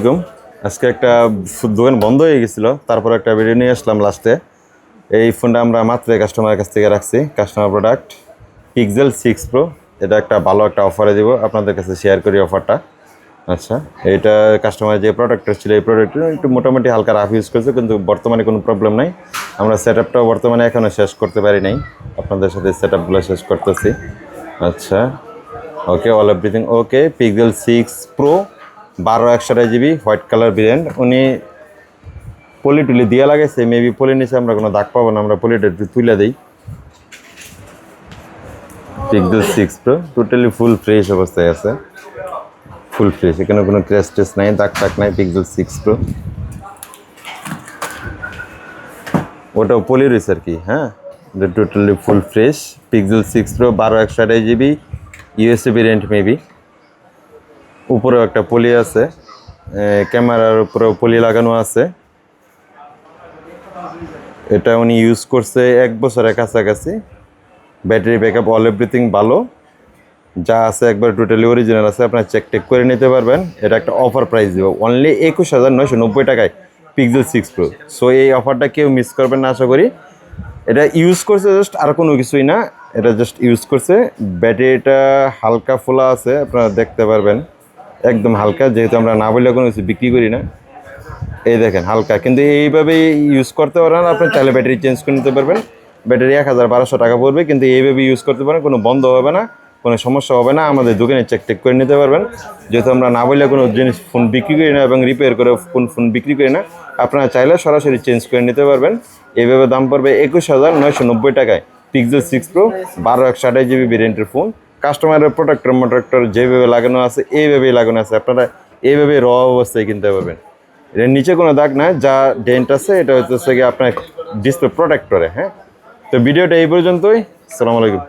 আলাইকুম। আজকে একটা দোকান বন্ধ হয়ে গেছিল, তারপর একটা ভিডিও নিয়ে আসলাম লাস্টে। এই ফোনটা আমরা মাত্র কাস্টমারের কাছ থেকে রাখছি, কাস্টমার প্রোডাক্ট পিক্সেল 6 প্রো। এটা একটা ভালো একটা অফারে দিব, আপনাদের কাছে শেয়ার করি অফারটা। আচ্ছা, এটা কাস্টমার যে প্রোডাক্টটা ছিল এই প্রোডাক্টটা একটু মোটামুটি হালকা রাফ ইউজ করেছে, কিন্তু বর্তমানে কোনো প্রবলেম নাই। আমরা সেট আপটাও বর্তমানে এখনও শেষ করতে পারি নাই, আপনাদের সাথে সেট আপগুলো শেষ করতেছি। আচ্ছা, okay, all everything okay. Pixel 6 Pro 12/128 GB white colour variant. উনি পলি টুলি দিয়ে লাগাইছে, মেবি পলি নিচে আমরা কোনো দাগ পাবো না, আমরা পলিটা একটু তুলে দিই। Pixel 6 pro totally full fresh অবস্থায় আছে, ফুল ফ্রেশ, এখানে কোনো ক্র্যাশ টেস নাই, দাগ টাক নাই। পিক্সেল 6 প্রো ওটাও পলি রয়েছে আর কি। হ্যাঁ, totally full fresh. Pixel 6 Pro 12/128 GB USA variant maybe. উপরেও একটা পলি আছে, ক্যামেরার উপরেও পলি লাগানো আছে। এটা উনি ইউজ করছে 1 বছরের কাছাকাছি। ব্যাটারি ব্যাকআপ অল এভরিথিং ভালো, যা আছে একবার টোটালি অরিজিনাল আছে, আপনারা চেক টেক করে নিতে পারবেন। এটা একটা অফার প্রাইস দিব অনলি 21,990 টাকায় পিক্সেল 6 প্রো। সো এই অফারটা কেউ মিস করবেন না আশা করি। এটা ইউজ করছে জাস্ট, আর কোনো কিছুই না, এটা জাস্ট ইউজ করছে। ব্যাটারিটা হালকা ফোলা আছে, আপনারা দেখতে পারবেন, একদম হালকা, যেহেতু আমরা না বললে কোনো কিছু বিক্রি করি না। এই দেখেন হালকা, কিন্তু এইভাবে ইউজ করতে পারেন। আপনি চাইলে ব্যাটারি চেঞ্জ করে নিতে পারবেন। ব্যাটারি 1,1200 টাকা পড়বে, কিন্তু এইভাবে ইউজ করতে পারেন, কোনো বন্ধ হবে না, কোনো সমস্যা হবে না। আমাদের দোকানে চেক টেক করে নিতে পারবেন, যেহেতু আমরা না বললে কোনো জিনিস ফোন বিক্রি করি না এবং রিপেয়ার করে কোন ফোন বিক্রি করি না। আপনারা চাইলে সরাসরি চেঞ্জ করে নিতে পারবেন। এইভাবে দাম পড়বে 21,990 টাকায় পিক্সেল 6 প্রো 12/128 GB ভেরিয়েন্টের ফোন। কাস্টমারের প্রোটেক্টর যেভাবে লাগানো আছে এইভাবেই লাগানো আছে, আপনারা এইভাবে র অবস্থায় কিনতে পারবেন। এর নিচে কোনো দাগ নাই, যা ডেন্ট আছে এটা হচ্ছে আপনার ডিসপ্লে প্রোটেক্টরে। হ্যাঁ, তো ভিডিওটা এই পর্যন্তই। আসসালামু আলাইকুম।